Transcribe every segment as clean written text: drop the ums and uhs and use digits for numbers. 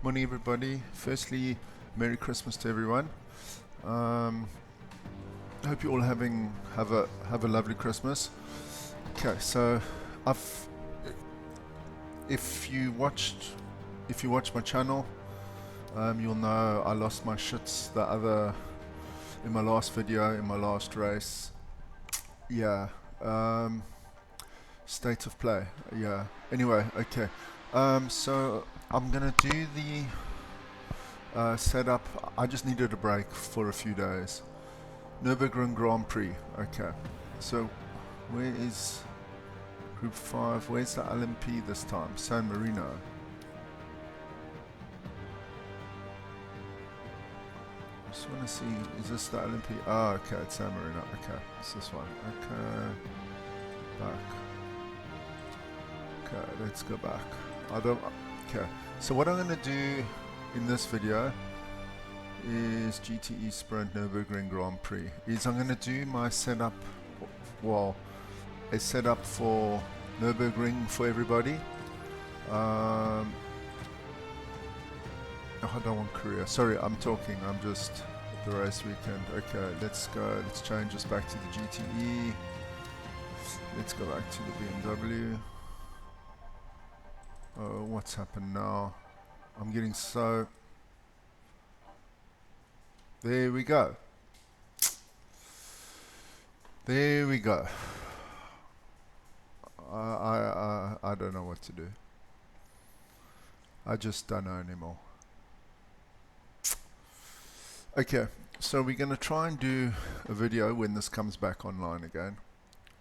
Morning, everybody. Firstly, Merry Christmas to everyone. I hope you all have a lovely Christmas. Okay, so I've if you watched my channel, you'll know I lost my shits in my last video, in my last race. Yeah. State of play. Yeah. Anyway, okay. So I'm gonna do the setup. I just needed a break for a few days. Nurburgring Grand Prix. Okay. So where is Group 5? Where's the LMP this time? San Marino. I just want to see, is this the LMP? Oh, okay, it's San Marino. Okay, it's this one. Okay. Back. Okay, let's go back. Okay, so what I'm going to do in this video is GTE Sprint Nurburgring Grand Prix. I'm going to do my setup, well, a setup for Nurburgring for everybody. I don't want Korea. Sorry, I'm just the race weekend. Okay, let's go. Let's change this back to the GTE. Let's go back to the BMW. Oh, what's happened now? I'm getting so... There we go. There we go. I don't know what to do. I just don't know anymore. Okay, so we're going to try and do a video when this comes back online again.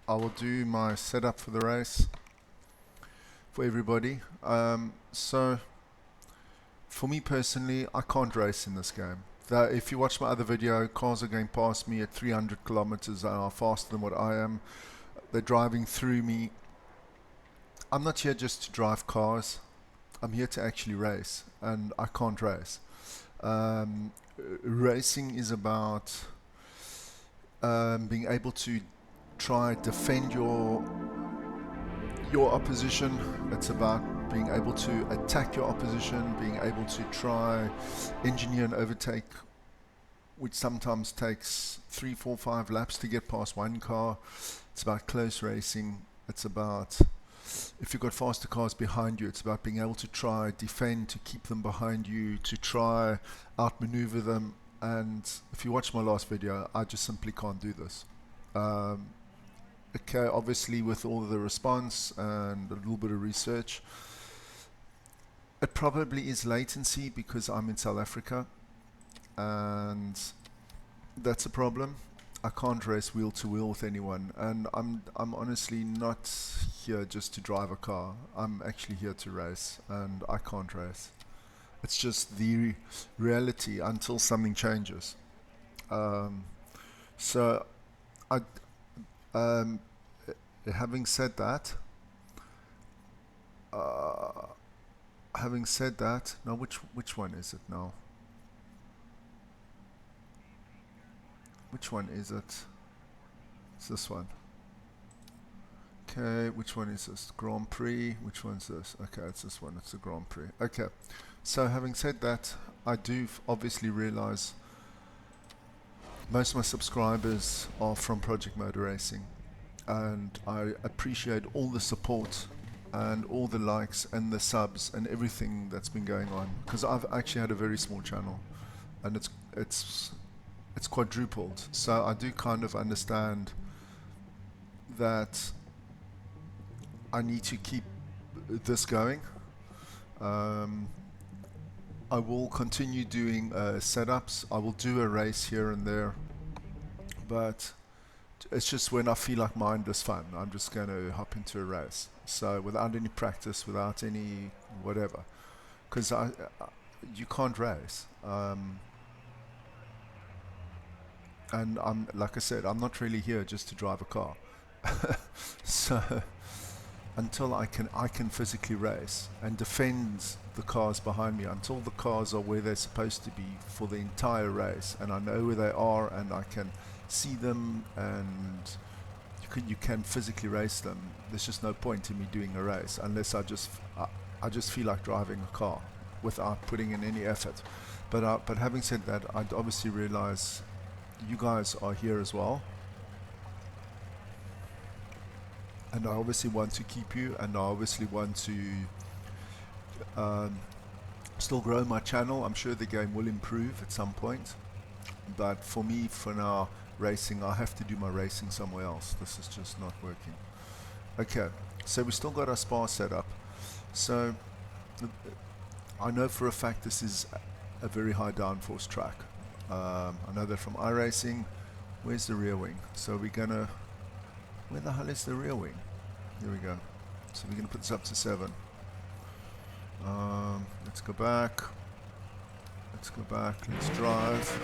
I will do my setup for the race for everybody. So for me personally, I can't race in this game. If you watch my other video, cars are going past me at 300 kilometers an hour faster than what I am. They're driving through me. I'm not here just to drive cars. I'm here to actually race, and I can't race. Racing is about being able to try defend your opposition. It's about being able to attack your opposition, being able to try engineer an overtake, which sometimes takes 3, 4, 5 laps to get past one car. It's about close racing. It's about, if you've got faster cars behind you, it's about being able to try defend, to keep them behind you, to try outmaneuver them. And if you watch my last video, I just simply can't do this. Okay, obviously with all of the response and a little bit of research, it probably is latency because I'm in South Africa, and that's a problem. I can't race wheel to wheel with anyone, and I'm honestly not here just to drive a car. I'm actually here to race, and I can't race. It's just the reality until something changes. So having said that, now which one is it now? Which one is it? It's this one. Okay, which one is this? Grand Prix. Which one's this? Okay, it's this one. It's the Grand Prix. Okay, so having said that, I do obviously realize most of my subscribers are from Project Motor Racing, and I appreciate all the support and all the likes and the subs and everything that's been going on, because I've actually had a very small channel, and it's quadrupled. So I do kind of understand that I need to keep this going. I will continue doing setups. I will do a race here and there, but it's just when I feel like mine is fun, I'm just going to hop into a race. So without any practice, without any whatever, because you can't race. And I'm, like I said, I'm not really here just to drive a car. So until I can physically race and defend the cars behind me, until the cars are where they're supposed to be for the entire race, and I know where they are and I can see them, and you can physically race them, there's just no point in me doing a race unless I just feel like driving a car. without putting in any effort. But having said that, I obviously realize you guys are here as well, and I obviously want to keep you, and I obviously want to still grow my channel. I'm sure the game will improve at some point, but for me, for now, racing, I have to do my racing somewhere else. This is just not working. Okay, so we still got our spa set up. So I know for a fact this is a very high downforce track. I know that from iRacing. Where's the rear wing? So we're gonna, where the hell is the rear wing? Here we go. So we're gonna put this up to 7. Let's go back. Let's go back. Let's drive.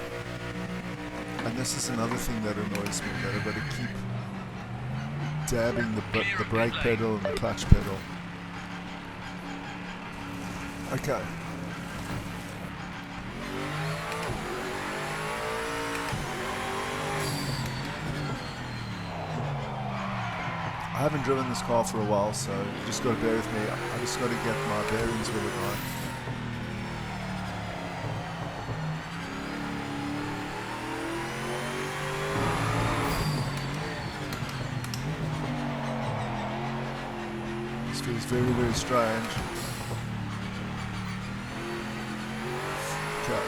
And this is another thing that annoys me, that I've got to keep dabbing the brake pedal and the clutch pedal. Okay. I haven't driven this car for a while, so you just got to bear with me. I just got to get my bearings with it right. This feels very, very strange. Okay.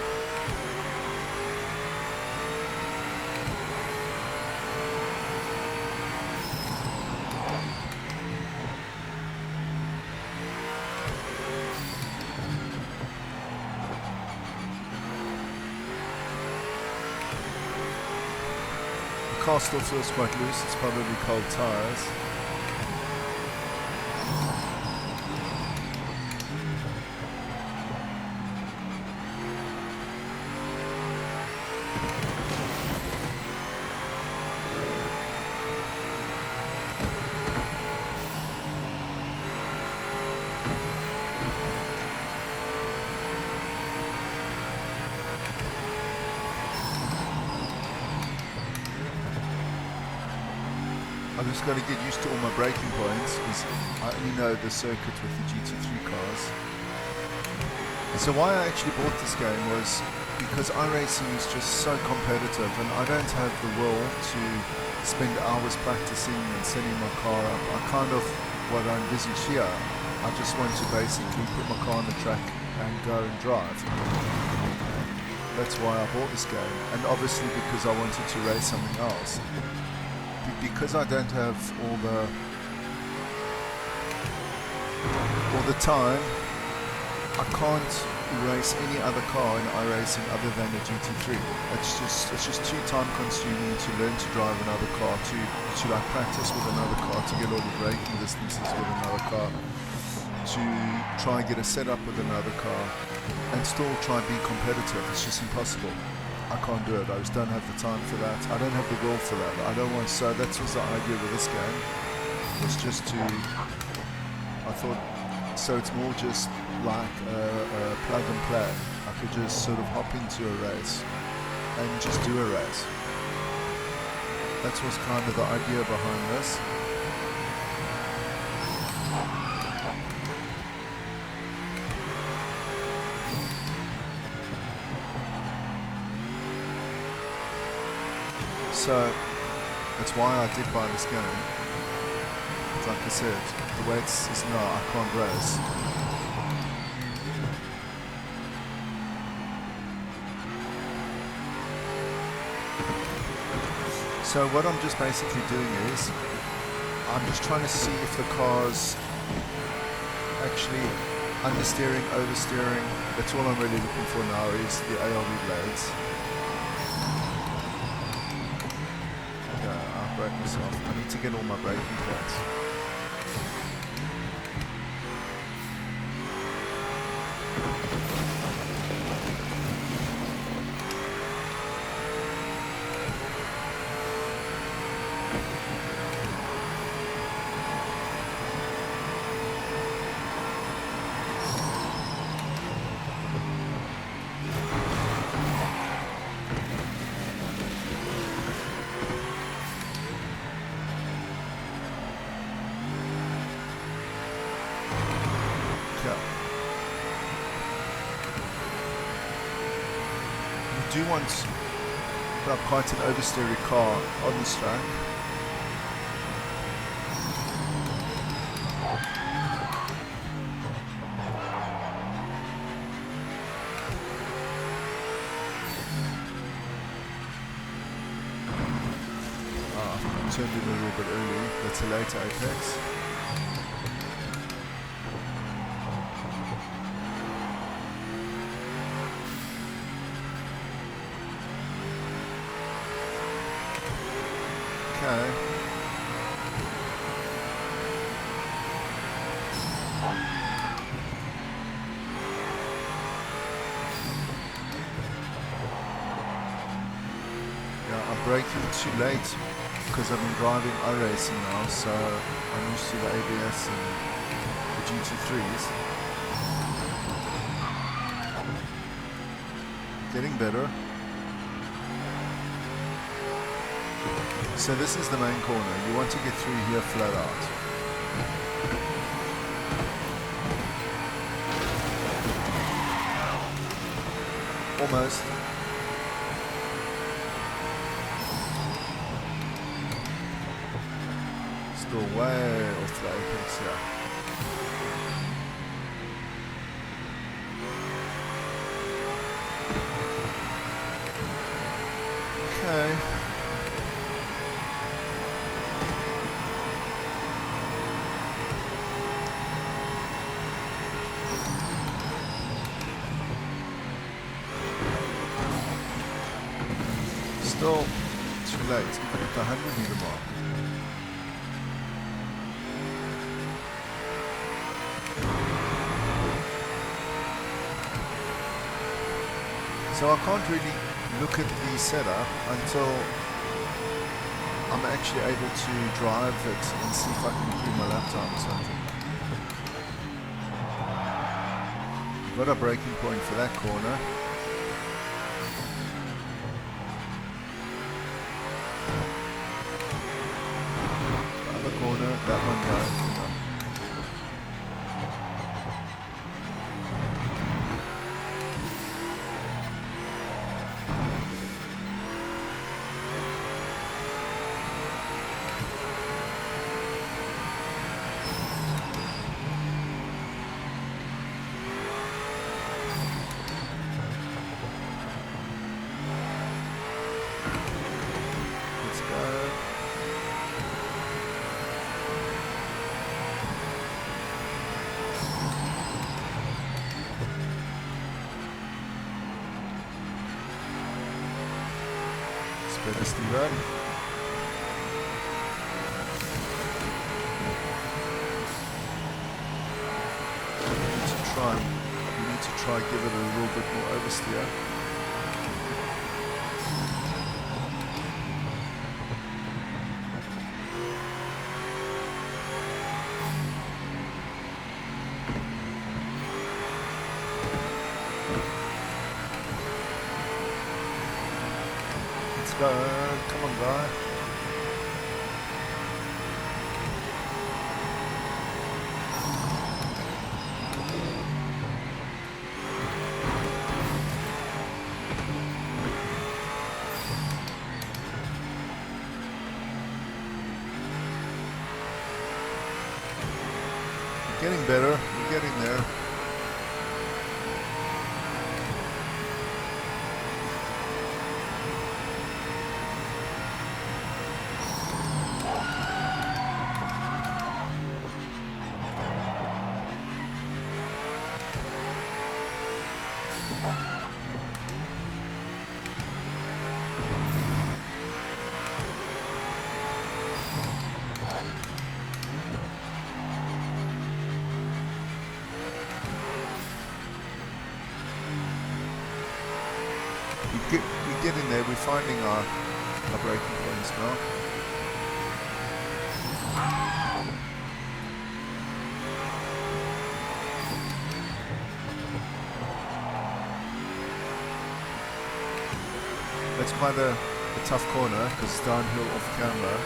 The car still feels quite loose. It's probably cold tires. I've just got to get used to all my braking points, because I only know the circuit with the GT3 cars. So why I actually bought this game was because iRacing is just so competitive, and I don't have the will to spend hours practicing and setting my car up. I kind of, what I envisage here, I just want to basically put my car on the track and go and drive. That's why I bought this game, and obviously because I wanted to race something else. Because I don't have all the time, I can't race any other car in iRacing other than the GT3. It's just too time consuming to learn to drive another car, to like practice with another car, to get all the braking distances with another car, to try and get a setup with another car, and still try and be competitive. It's just impossible. I can't do it. I just don't have the time for that. I don't have the will for that. I don't want. So that was the idea with this game. Was just to. I thought. So it's more just like a plug and play. I could just sort of hop into a race and just do a race. That was kind of the idea behind this. So that's why I did buy this game. Like I said, the way it is now, I can't race. So what I'm just basically doing is, I'm just trying to see if the car's actually understeering, oversteering. That's all I'm really looking for now, is the ALV blades. Brake myself. I need to get all my braking pads. do want quite an oversteery car on this track. Turned in a little bit early. That's a later apex. Okay. Yeah, I'm braking too late because I've been driving iRacing now, so I'm used to the ABS and the GT3s. Getting better. So this is the main corner. You want to get through here flat out. Almost. Still way off the apex here. Okay. Still too late, even at the 100-meter mark. So I can't really look at the setup until I'm actually able to drive it and see if I can improve my lap time or something. Got a braking point for that corner. The other corner, that one down. Better Steven. You need to try give it a little bit more oversteer. Come on, guy. We're getting better. We're getting there. We're getting there, we're finding our braking points now. That's quite a tough corner because it's downhill off camera.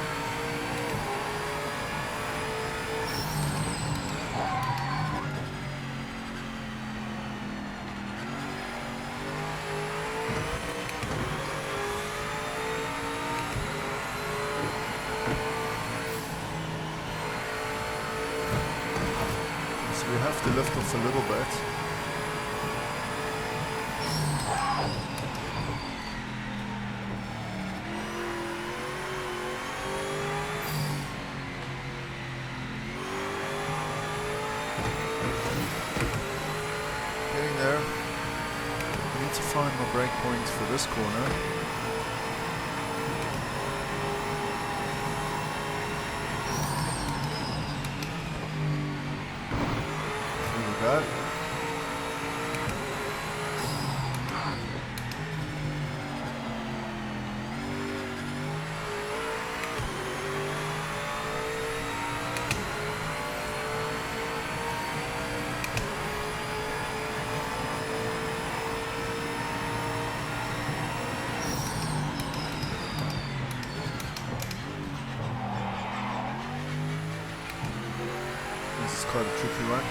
have to lift off a little bit. Getting there. I need to find my brake point for this corner. There we go. This is quite a tricky one.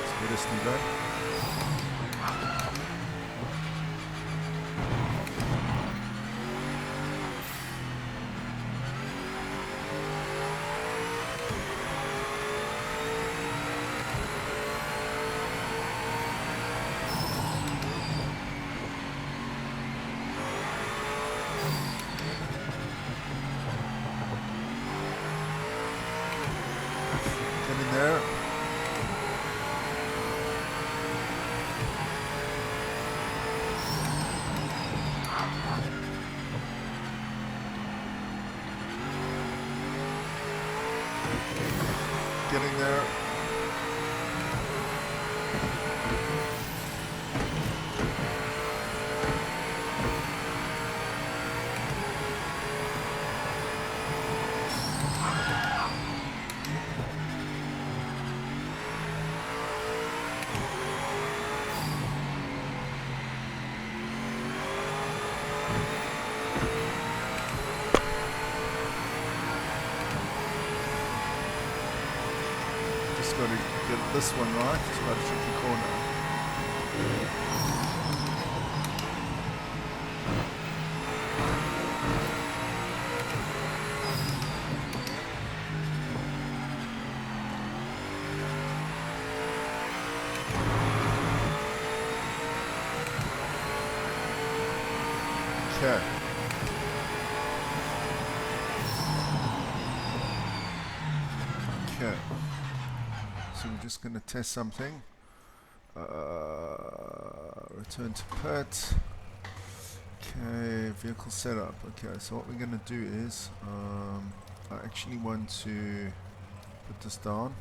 Let's get a steep back. Get in there. Getting there. Got to get this one right. It's quite a tricky corner. Okay. Okay. So we're just going to test something. Return to pit. Okay, vehicle setup. Okay, so what we're going to do is, I actually want to put this down.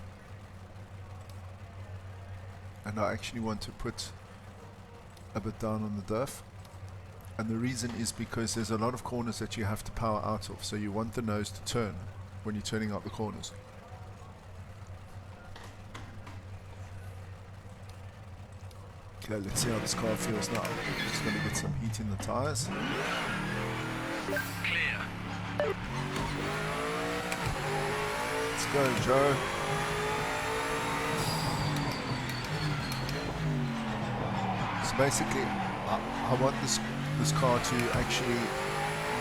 And I actually want to put a bit down on the diff. And the reason is because there's a lot of corners that you have to power out of. So you want the nose to turn when you're turning out the corners. Okay, let's see how this car feels now. Just going to get some heat in the tires. Clear. Let's go, Joe. So basically, I want this car to actually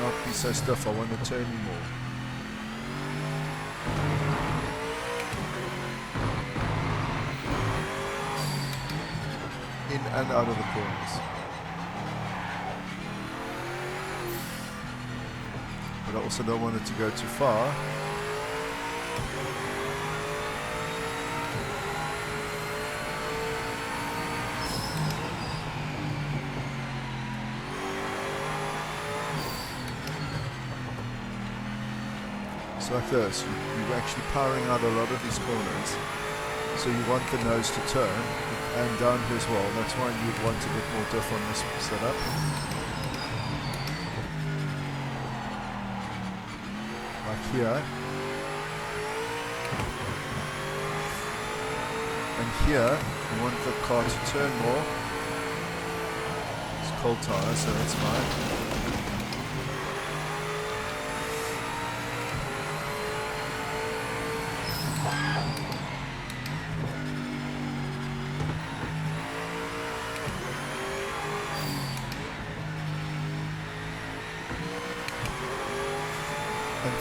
not be so stiff. I want to turn more. In and out of the corners. But I also don't want it to go too far. So like this, you're actually powering out a lot of these corners. So you want the nose to turn and down here as well. That's why you'd want a bit more diff on this setup. Like here. And here, you want the car to turn more. It's cold tire, so that's fine.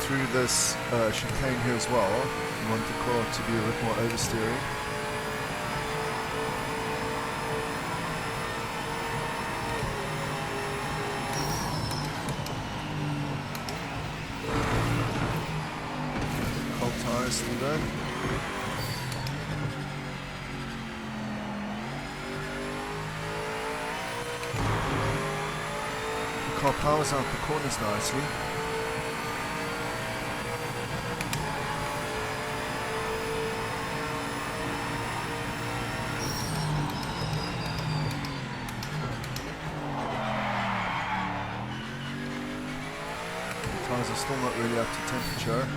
through this chicane here as well. You want the car to be a bit more oversteering. Cold tires still there. The car powers out the corners nicely. Tires are still not really up to temperature.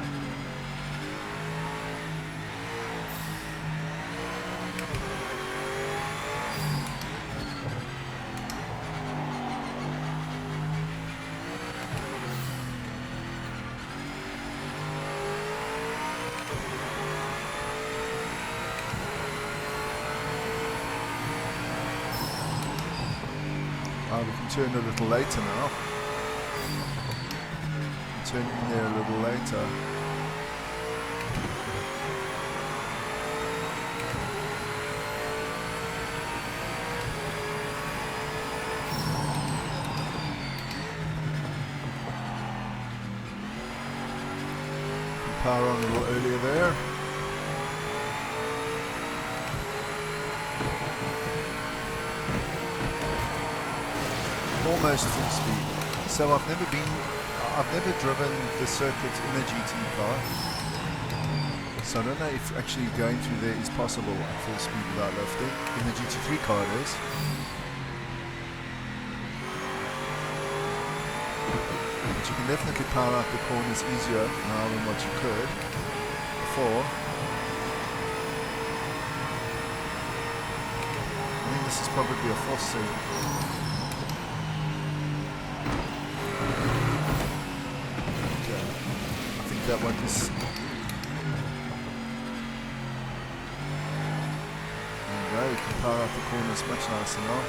We can turn a little later now. Turn in there a little later. Power on a little earlier there. Almost full speed. So I've never driven the circuit in a GT car. So I don't know if actually going through there is possible at full speed without lifting. In the GT3 car it is. But you can definitely power out the corners easier now than what you could before. I think this is probably a force circuit. That one is there you go, you can power out the corners much nicer now.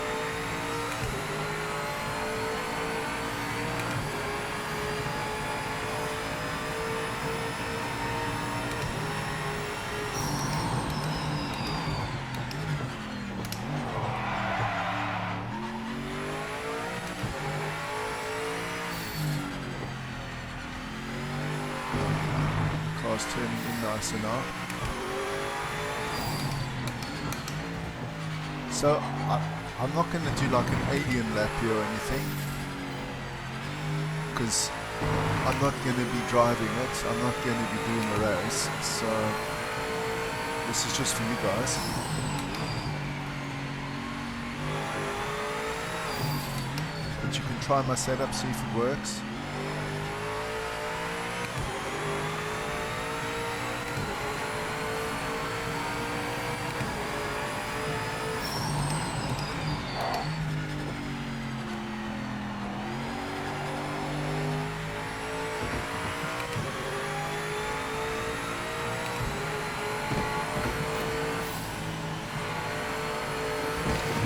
Turning in nicer now. So I'm not going to do like an alien lap here or anything, because I'm not going to be driving it, I'm not going to be doing a race, so this is just for you guys. But you can try my setup, see if it works.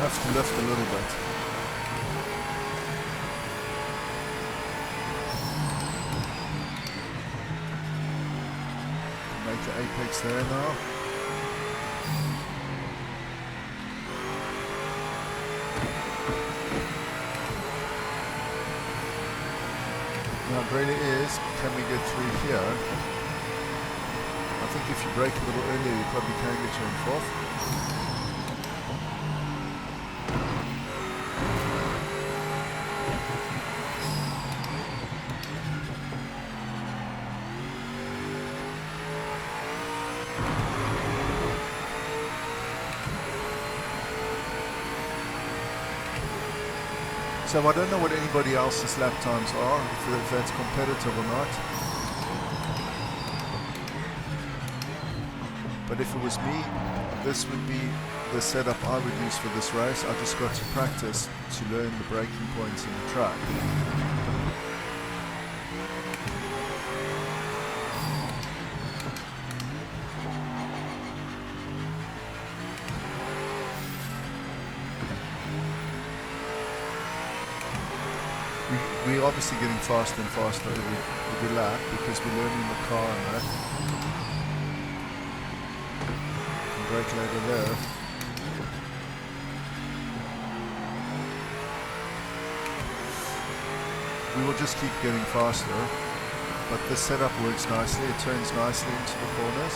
Have to lift a little bit. Make the apex there now. Now it really is, can we get through here? I think if you brake a little earlier you probably can get your own fourth. So I don't know what anybody else's lap times are, if that's competitive or not. But if it was me, this would be the setup I would use for this race. I just got to practice to learn the braking points in the track. we're obviously getting faster and faster every lap because we're learning the car and that. Brake later there. We will just keep getting faster, but the setup works nicely. It turns nicely into the corners.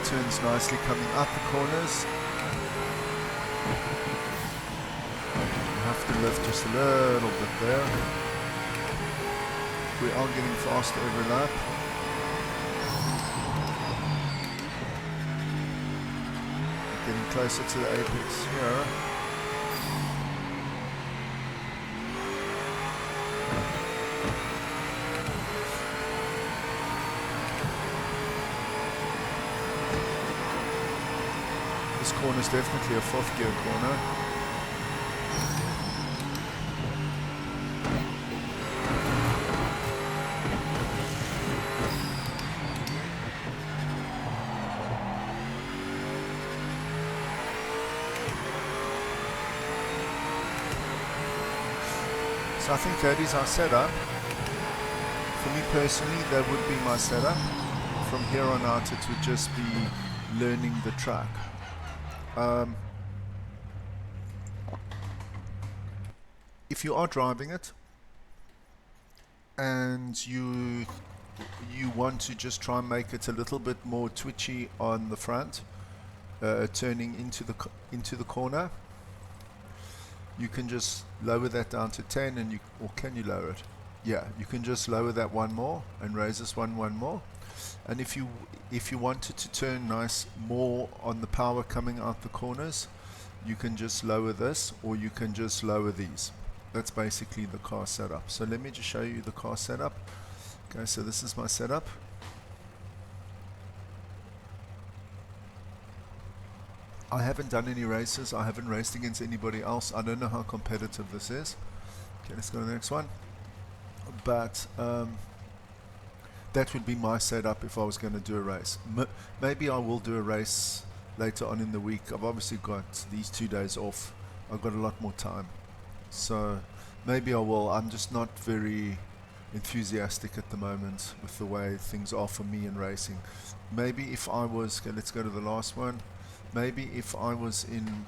Turns nicely coming up the corners. You have to lift just a little bit there. We are getting faster every lap. Getting closer to the apex here. This corner is definitely a 4th gear corner. So I think that is our setup. For me personally, that would be my setup. From here on out, it would just be learning the track. If you are driving it and you want to just try and make it a little bit more twitchy on the front, turning into the corner, you can just lower that down to 10, and or can you lower it? Yeah, you can just lower that one more and raise this one more. And if you wanted to turn nice more on the power coming out the corners, you can just lower this, or you can just lower these. That's basically the car setup. So let me just show you the car setup. Okay, so this is my setup. I haven't done any races. I haven't raced against anybody else. I don't know how competitive this is. Okay, let's go to the next one. But that would be my setup if I was going to do a race. Maybe I will do a race later on in the week. I've obviously got these 2 days off. I've got a lot more time. So maybe I will. I'm just not very enthusiastic at the moment with the way things are for me in racing. Maybe if I was, okay, let's go to the last one. Maybe if I was in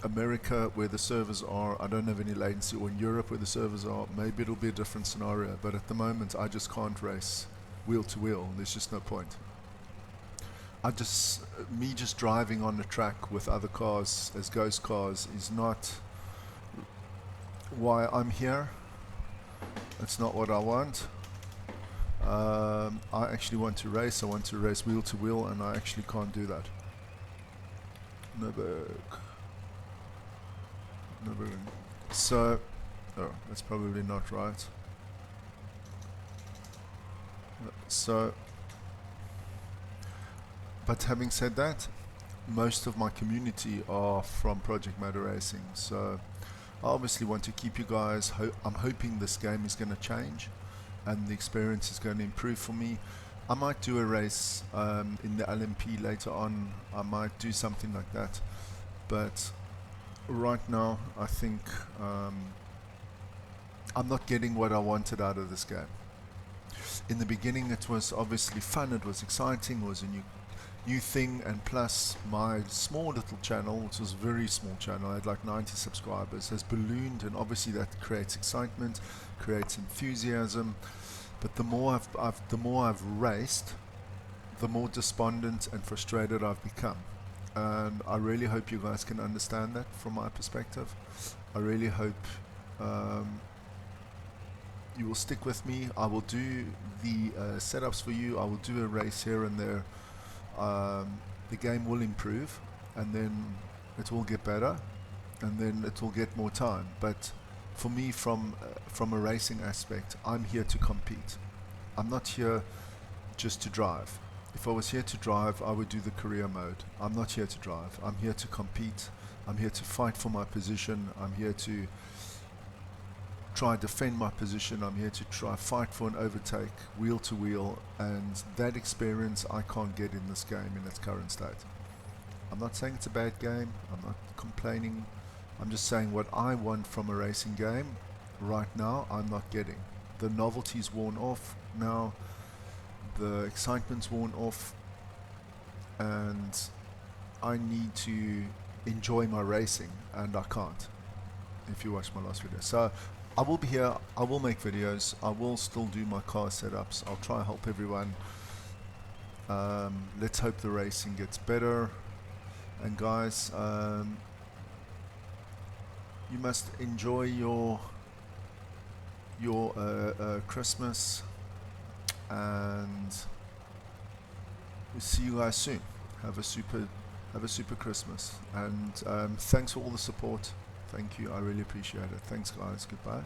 America where the servers are, I don't have any latency, or in Europe where the servers are, maybe it'll be a different scenario. But at the moment, I just can't race wheel to wheel. There's just no point. Me just driving on the track with other cars as ghost cars is not why I'm here. That's not what I want. I actually want to race. I want to race wheel to wheel, and I actually can't do that. Nurburgring. So, oh, that's probably not right. So, but having said that, most of my community are from Project Motor Racing. So, I obviously want to keep you guys. I'm hoping this game is going to change, and the experience is going to improve for me. I might do a race in the LMP later on. I might do something like that, but right now I think I'm not getting what I wanted out of this game. In the beginning it was obviously fun, it was exciting, it was a new thing, and plus my small little channel, which was a very small channel, I had like 90 subscribers, has ballooned, and obviously that creates excitement, creates enthusiasm. But the more I've raced, the more despondent and frustrated I've become. And I really hope you guys can understand that from my perspective. I really hope you will stick with me. I will do the setups for you. I will do a race here and there. The game will improve, and then it will get better, and then it will get more time. But for me, from a racing aspect, I'm here to compete. I'm not here just to drive. If I was here to drive, I would do the career mode. I'm not here to drive. I'm here to compete. I'm here to fight for my position. I'm here to try defend my position. I'm here to try fight for an overtake, wheel to wheel, and that experience I can't get in this game in its current state. I'm not saying it's a bad game, I'm not complaining, I'm just saying what I want from a racing game right now I'm not getting. The novelty's worn off now, the excitement's worn off, and I need to enjoy my racing, and I can't, if you watch my last video. So I will be here, I will make videos, I will still do my car setups, I'll try to help everyone. Let's hope the racing gets better. And guys, you must enjoy your Christmas, and we'll see you guys soon. Have a super Christmas, and thanks for all the support. Thank you, I really appreciate it. Thanks guys, goodbye.